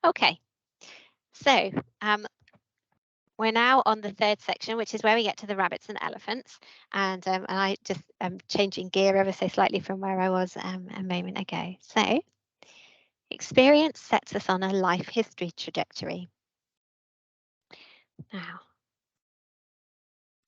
Okay, so we're now on the third section, which is where we get to the rabbits and elephants. And I just am changing gear ever so slightly from where I was a moment ago. So experience sets us on a life history trajectory. Now,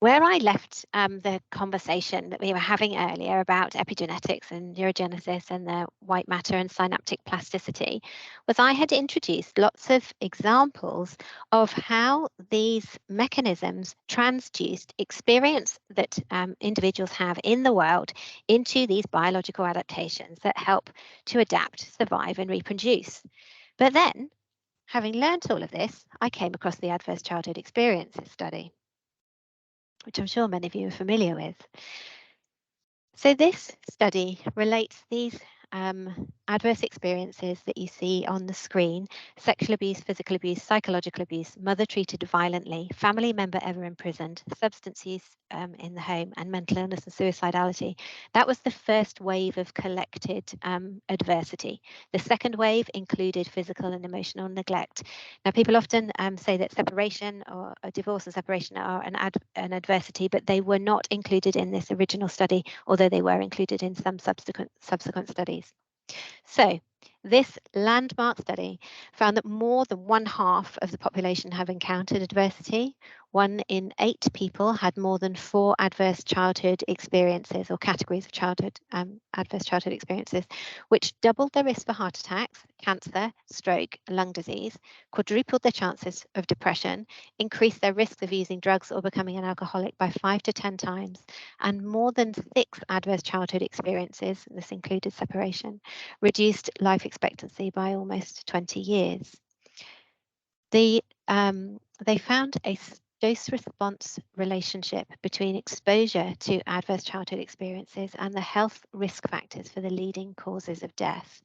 where I left the conversation that we were having earlier about epigenetics and neurogenesis and the white matter and synaptic plasticity was I had introduced lots of examples of how these mechanisms transduced experience that individuals have in the world into these biological adaptations that help to adapt, survive and reproduce. But then, having learnt all of this, I came across the Adverse Childhood Experiences study, which I'm sure many of you are familiar with. So this study relates these adverse experiences that you see on the screen: sexual abuse, physical abuse, psychological abuse, mother treated violently, family member ever imprisoned, substance use in the home, and mental illness and suicidality. That was the first wave of collected adversity. The second wave included physical and emotional neglect. Now, people often say that separation or a divorce and separation are an adversity, but they were not included in this original study, although they were included in some subsequent studies. So this landmark study found that more than 1/2 of the population have encountered adversity. 1 in 8 people had more than 4 adverse childhood experiences or categories of adverse childhood experiences, which doubled their risk for heart attacks, cancer, stroke, lung disease, quadrupled their chances of depression, increased their risk of using drugs or becoming an alcoholic by 5 to 10 times, and more than 6 adverse childhood experiences, this included separation, reduced life expectancy by almost 20 years. They found a dose-response relationship between exposure to adverse childhood experiences and the health risk factors for the leading causes of death.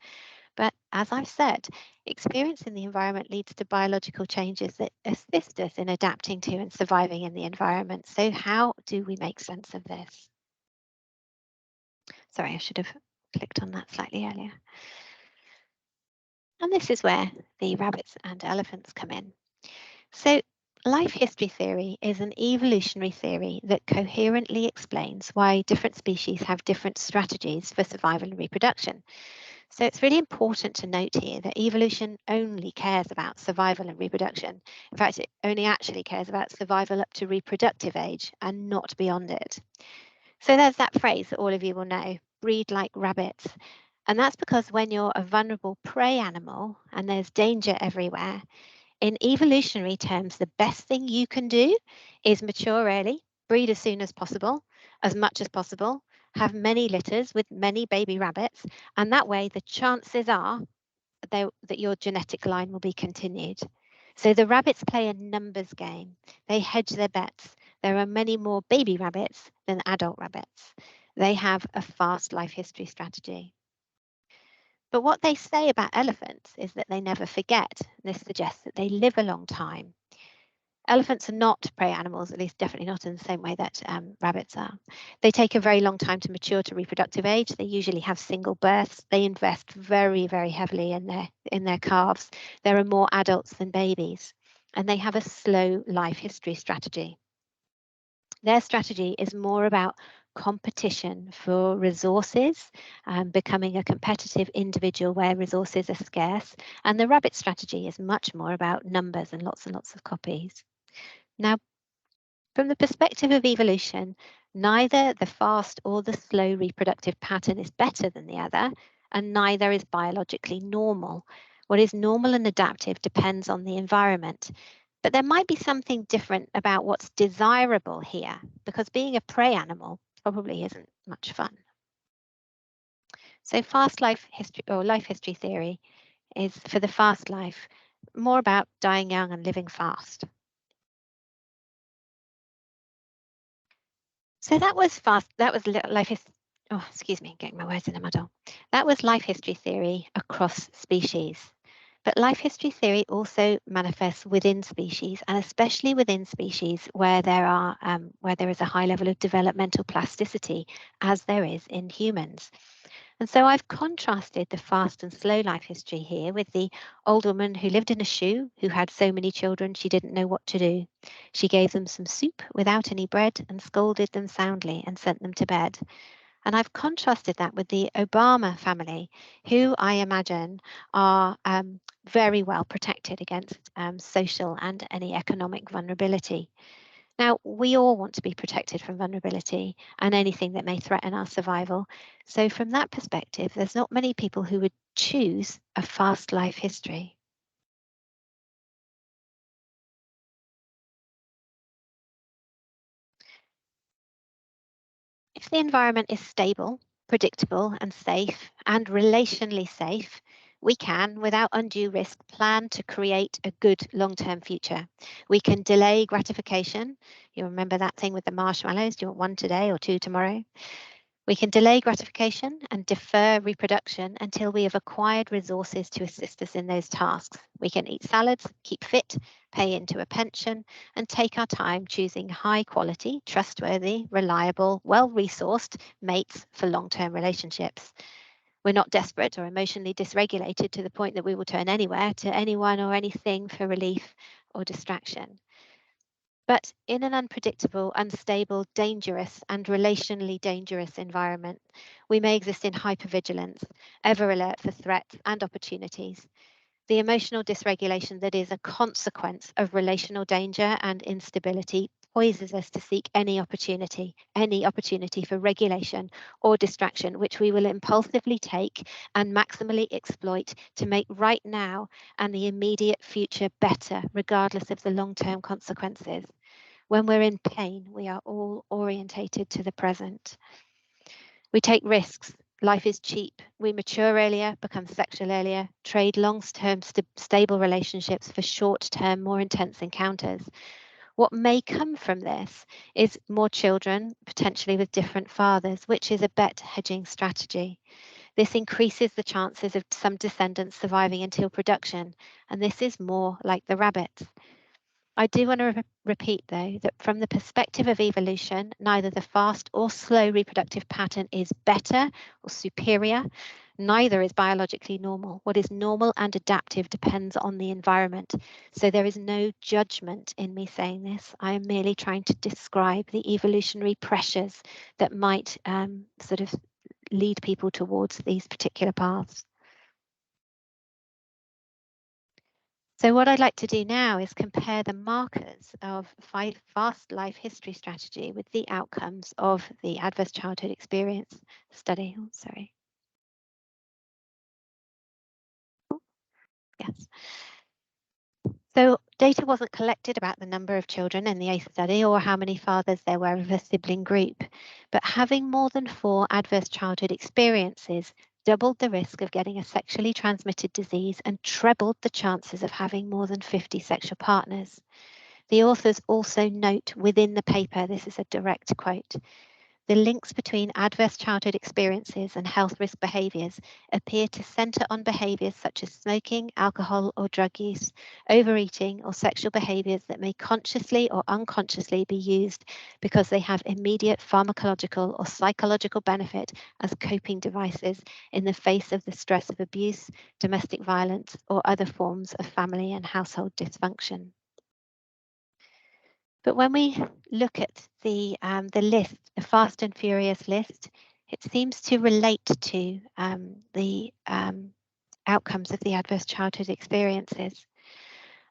But as I've said, experience in the environment leads to biological changes that assist us in adapting to and surviving in the environment. So how do we make sense of this? Sorry, I should have clicked on that slightly earlier. And this is where the rabbits and elephants come in. So life history theory is an evolutionary theory that coherently explains why different species have different strategies for survival and reproduction. So it's really important to note here that evolution only cares about survival and reproduction. In fact, it only actually cares about survival up to reproductive age and not beyond it. So there's that phrase that all of you will know: breed like rabbits. And that's because when you're a vulnerable prey animal and there's danger everywhere, in evolutionary terms, the best thing you can do is mature early, breed as soon as possible, as much as possible, have many litters with many baby rabbits, and that way the chances are that your genetic line will be continued. So the rabbits play a numbers game. They hedge their bets. There are many more baby rabbits than adult rabbits. They have a fast life history strategy. But what they say about elephants is that they never forget. This suggests that they live a long time. Elephants are not prey animals, at least definitely not in the same way that rabbits are. They take a very long time to mature to reproductive age. They usually have single births. They invest very, very heavily in their calves. There are more adults than babies, and they have a slow life history strategy. Their strategy is more about competition for resources, becoming a competitive individual where resources are scarce. And the rabbit strategy is much more about numbers and lots of copies. Now, from the perspective of evolution, neither the fast or the slow reproductive pattern is better than the other, and neither is biologically normal. What is normal and adaptive depends on the environment. But there might be something different about what's desirable here, because being a prey animal probably isn't much fun. So fast life history or life history theory is, for the fast life, more about dying young and living fast. So that was life history. Oh, excuse me, getting my words in a muddle. That was life history theory across species. But life history theory also manifests within species, and especially within species where there is a high level of developmental plasticity, as there is in humans. And so I've contrasted the fast and slow life history here with the old woman who lived in a shoe, who had so many children she didn't know what to do. She gave them some soup without any bread and scolded them soundly and sent them to bed. And I've contrasted that with the Obama family, who I imagine are very well protected against social and any economic vulnerability. Now, we all want to be protected from vulnerability and anything that may threaten our survival. So, from that perspective, there's not many people who would choose a fast life history. If the environment is stable, predictable, and safe, and relationally safe, we can, without undue risk, plan to create a good long-term future. We can delay gratification. You remember that thing with the marshmallows? Do you want one today or two tomorrow? We can delay gratification and defer reproduction until we have acquired resources to assist us in those tasks. We can eat salads, keep fit, pay into a pension, and take our time choosing high quality, trustworthy, reliable, well resourced mates for long term relationships. We're not desperate or emotionally dysregulated to the point that we will turn anywhere to anyone or anything for relief or distraction. But in an unpredictable, unstable, dangerous, and relationally dangerous environment, we may exist in hypervigilance, ever alert for threats and opportunities. The emotional dysregulation that is a consequence of relational danger and instability poises us to seek any opportunity for regulation or distraction, which we will impulsively take and maximally exploit to make right now and the immediate future better, regardless of the long-term consequences. When we're in pain, we are all orientated to the present. We take risks. Life is cheap. We mature earlier, become sexual earlier, trade long-term stable relationships for short-term, more intense encounters. What may come from this is more children, potentially with different fathers, which is a bet hedging strategy. This increases the chances of some descendants surviving until production, and this is more like the rabbits. I do want to repeat, though, that from the perspective of evolution, neither the fast or slow reproductive pattern is better or superior. Neither is biologically normal. What is normal and adaptive depends on the environment. So there is no judgment in me saying this. I am merely trying to describe the evolutionary pressures that might sort of lead people towards these particular paths. So what I'd like to do now is compare the markers of fast life history strategy with the outcomes of the adverse childhood experience study. Oh, sorry. Yes. So data wasn't collected about the number of children in the ACE study or how many fathers there were of a sibling group, but having more than 4 adverse childhood experiences doubled the risk of getting a sexually transmitted disease and trebled the chances of having more than 50 sexual partners. The authors also note within the paper, this is a direct quote, the links between adverse childhood experiences and health risk behaviours appear to centre on behaviours such as smoking, alcohol or drug use, overeating or sexual behaviours that may consciously or unconsciously be used because they have immediate pharmacological or psychological benefit as coping devices in the face of the stress of abuse, domestic violence or other forms of family and household dysfunction. But when we look at the list, the Fast and Furious list, it seems to relate to the outcomes of the adverse childhood experiences.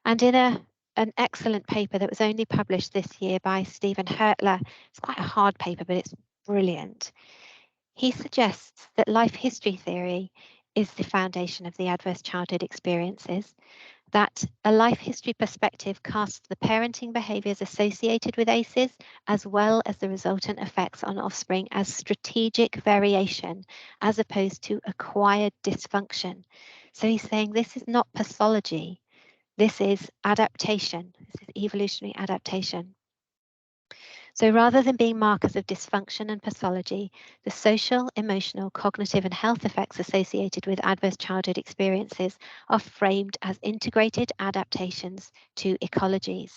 And in an excellent paper that was only published this year by Stephen Hertler, it's quite a hard paper, but it's brilliant. He suggests that life history theory is the foundation of the adverse childhood experiences, that a life history perspective casts the parenting behaviours associated with ACEs, as well as the resultant effects on offspring, as strategic variation, as opposed to acquired dysfunction. So he's saying this is not pathology, this is adaptation, this is evolutionary adaptation. So rather than being markers of dysfunction and pathology, the social, emotional, cognitive and health effects associated with adverse childhood experiences are framed as integrated adaptations to ecologies.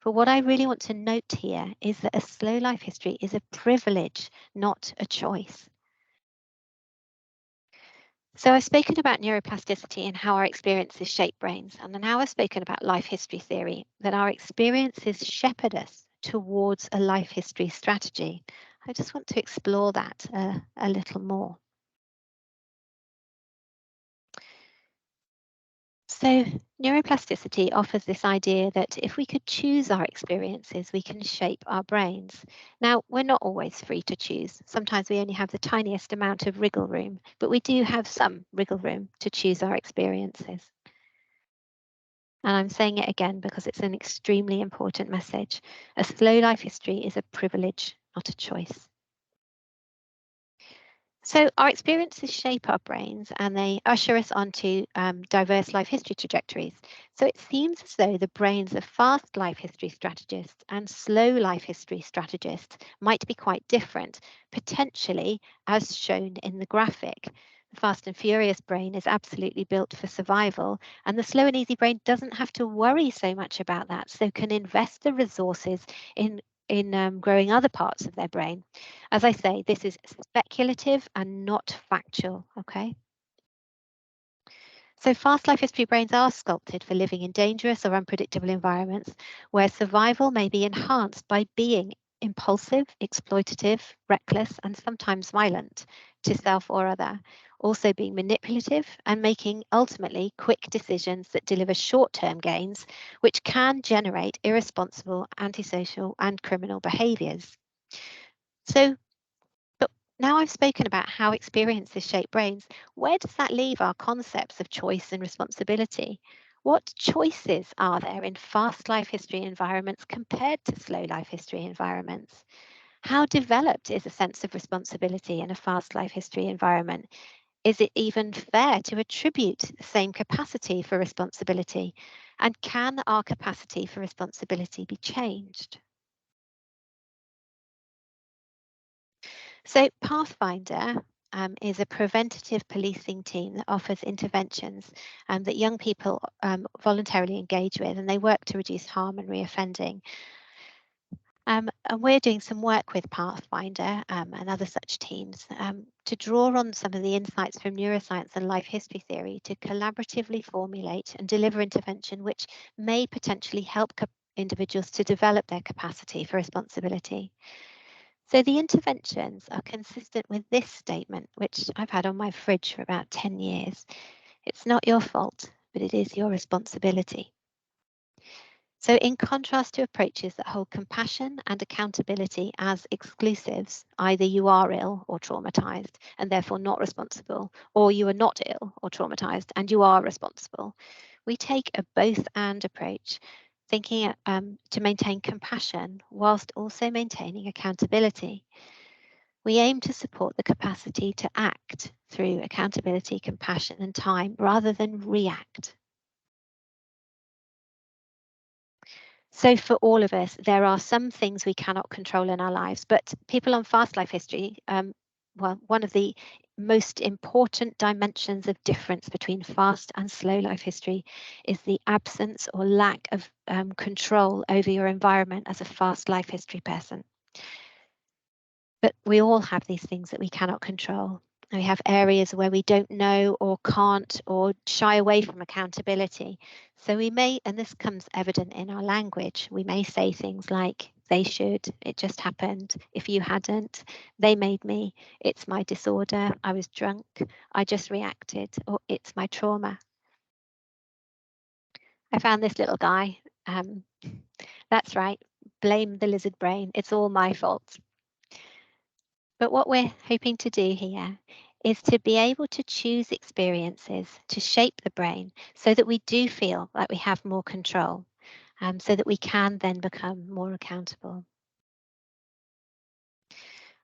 But what I really want to note here is that a slow life history is a privilege, not a choice. So I've spoken about neuroplasticity and how our experiences shape brains, and now I've spoken about life history theory, that our experiences shepherd us towards a life history strategy. I just want to explore that a little more. So neuroplasticity offers this idea that if we could choose our experiences, we can shape our brains. Now, we're not always free to choose. Sometimes we only have the tiniest amount of wriggle room, but we do have some wriggle room to choose our experiences. And I'm saying it again because it's an extremely important message. A slow life history is a privilege, not a choice. So our experiences shape our brains and they usher us onto diverse life history trajectories. So it seems as though the brains of fast life history strategists and slow life history strategists might be quite different, potentially as shown in the graphic. The fast and furious brain is absolutely built for survival, and the slow and easy brain doesn't have to worry so much about that, so can invest the resources in growing other parts of their brain. As I say, this is speculative and not factual, okay? So fast life history brains are sculpted for living in dangerous or unpredictable environments where survival may be enhanced by being impulsive, exploitative, reckless, and sometimes violent to self or other. Also being manipulative and making ultimately quick decisions that deliver short-term gains, which can generate irresponsible, antisocial, and criminal behaviors. So but now I've spoken about how experiences shape brains, where does that leave our concepts of choice and responsibility? What choices are there in fast life history environments compared to slow life history environments? How developed is a sense of responsibility in a fast life history environment? Is it even fair to attribute the same capacity for responsibility? And can our capacity for responsibility be changed? So Pathfinder is a preventative policing team that offers interventions that young people voluntarily engage with, and they work to reduce harm and reoffending. And we're doing some work with Pathfinder and other such teams to draw on some of the insights from neuroscience and life history theory to collaboratively formulate and deliver intervention which may potentially help individuals to develop their capacity for responsibility. So the interventions are consistent with this statement, which I've had on my fridge for about 10 years. It's not your fault, but it is your responsibility. So in contrast to approaches that hold compassion and accountability as exclusives, either you are ill or traumatized and therefore not responsible, or you are not ill or traumatized and you are responsible, we take a both and approach, thinking to maintain compassion whilst also maintaining accountability. We aim to support the capacity to act through accountability, compassion, and time rather than react. So, for all of us, there are some things we cannot control in our lives, but people on fast life history, well, one of the most important dimensions of difference between fast and slow life history is the absence or lack of control over your environment as a fast life history person. But we all have these things that we cannot control. And we have areas where we don't know or can't or shy away from accountability. So we may, and this comes evident in our language, we may say things like, they should, it just happened, if you hadn't, they made me, it's my disorder, I was drunk, I just reacted, or it's my trauma. I found this little guy. That's right, blame the lizard brain, it's all my fault. But what we're hoping to do here is to be able to choose experiences to shape the brain so that we do feel like we have more control, so that we can then become more accountable.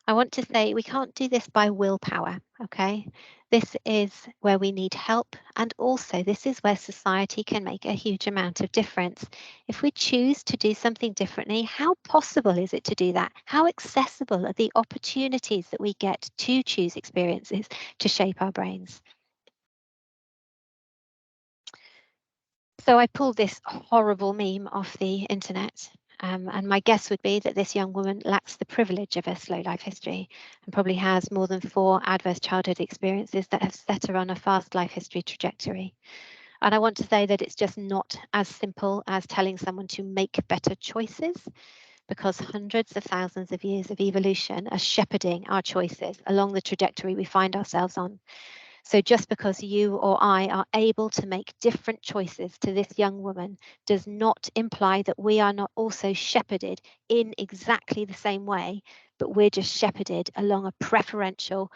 I want to say we can't do this by willpower, okay? This is where we need help, and also this is where society can make a huge amount of difference. If we choose to do something differently, how possible is it to do that? How accessible are the opportunities that we get to choose experiences to shape our brains? So I pulled this horrible meme off the internet. And my guess would be that this young woman lacks the privilege of a slow life history and probably has more than 4 adverse childhood experiences that have set her on a fast life history trajectory. And I want to say that it's just not as simple as telling someone to make better choices, because hundreds of thousands of years of evolution are shepherding our choices along the trajectory we find ourselves on. So just because you or I are able to make different choices to this young woman does not imply that we are not also shepherded in exactly the same way, but we're just shepherded along a preferential,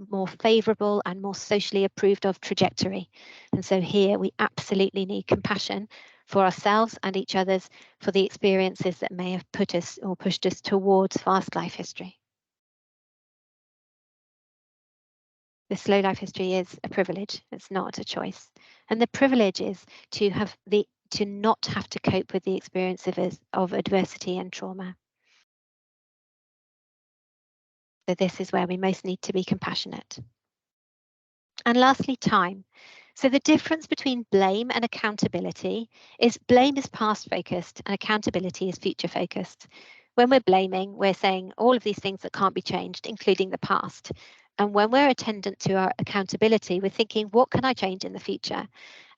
more favourable and more socially approved of trajectory. And so here we absolutely need compassion for ourselves and each other's for the experiences that may have put us or pushed us towards fast life history. The slow life history is a privilege. It's not a choice. And the privilege is to not have to cope with the experience of adversity and trauma. So this is where we most need to be compassionate. And lastly, time. So the difference between blame and accountability is blame is past focused and accountability is future focused. When we're blaming, we're saying all of these things that can't be changed, including the past. And when we're attendant to our accountability, we're thinking, what can I change in the future?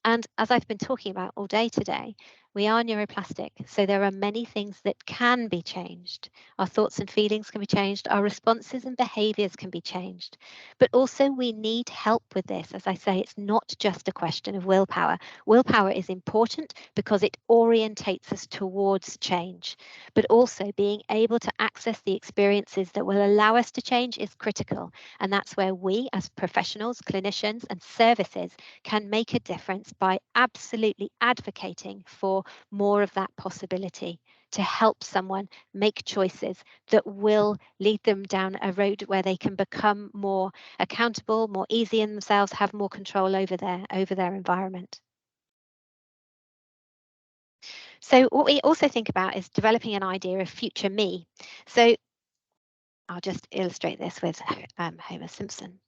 And as I've been talking about all day today, we are neuroplastic. So there are many things that can be changed. Our thoughts and feelings can be changed. Our responses and behaviors can be changed. But also we need help with this. As I say, it's not just a question of willpower. Willpower is important because it orientates us towards change. But also being able to access the experiences that will allow us to change is critical. And that's where we as professionals, clinicians and services can make a difference by absolutely advocating for more of that possibility to help someone make choices that will lead them down a road where they can become more accountable, more easy in themselves, have more control over their environment. So what we also think about is developing an idea of future me. So I'll just illustrate this with Homer Simpson.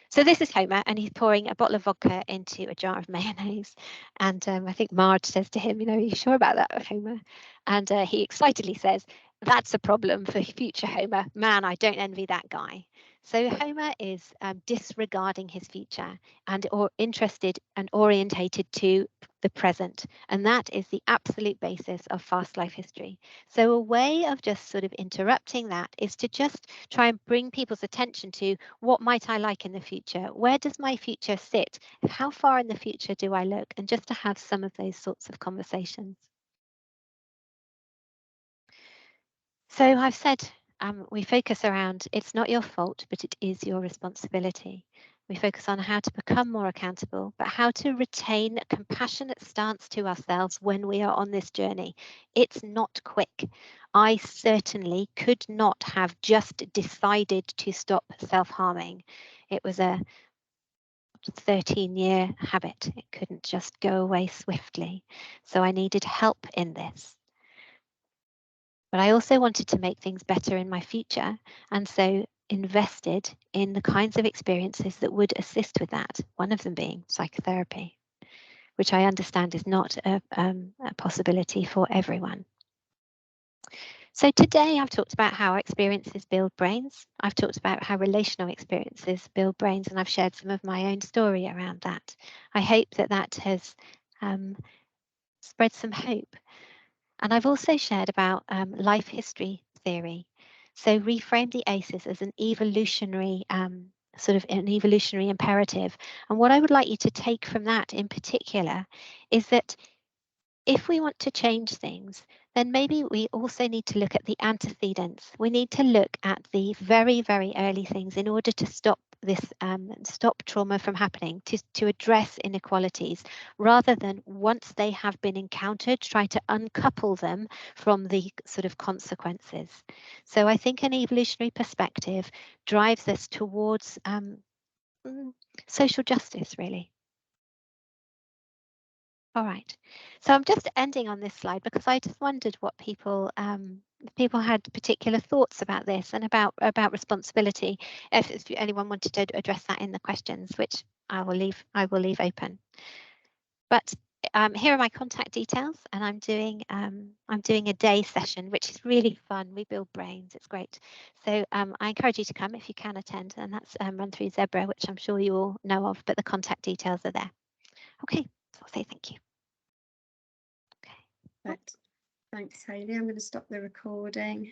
So this is Homer, and he's pouring a bottle of vodka into a jar of mayonnaise. And I think Marge says to him, are you sure about that, Homer? And he excitedly says, that's a problem for future Homer. Man, I don't envy that guy. So Homer is disregarding his future and or interested and orientated to the present. And that is the absolute basis of fast life history. So a way of just sort of interrupting that is to just try and bring people's attention to what might I like in the future? Where does my future sit? How far in the future do I look? And just to have some of those sorts of conversations. So I've said we focus around it's not your fault, but it is your responsibility. We focus on how to become more accountable, but how to retain a compassionate stance to ourselves when we are on this journey. It's not quick. I certainly could not have just decided to stop self-harming. It was a 13-year habit. It couldn't just go away swiftly. So I needed help in this. But I also wanted to make things better in my future, and so invested in the kinds of experiences that would assist with that, one of them being psychotherapy, which I understand is not a possibility for everyone. So today I've talked about how experiences build brains. I've talked about how relational experiences build brains, and I've shared some of my own story around that. I hope that that has spread some hope. And I've also shared about life history theory. So reframe the ACEs as an evolutionary sort of an evolutionary imperative. And what I would like you to take from that in particular is that if we want to change things, then maybe we also need to look at the antecedents. We need to look at the very, very early things in order to stop this, stop trauma from happening, to address inequalities, rather than once they have been encountered, try to uncouple them from the sort of consequences. So I think an evolutionary perspective drives us towards social justice, really. All right. So I'm just ending on this slide because I just wondered what people had particular thoughts about this and about responsibility. If anyone wanted to address that in the questions, which I will leave open. But here are my contact details, and I'm doing a day session, which is really fun. We build brains. It's great. So I encourage you to come if you can attend, and that's run through Zebra, which I'm sure you all know of, but the contact details are there. Okay, so I'll say thank you. Okay. Right. Thanks, Hayley. I'm going to stop the recording.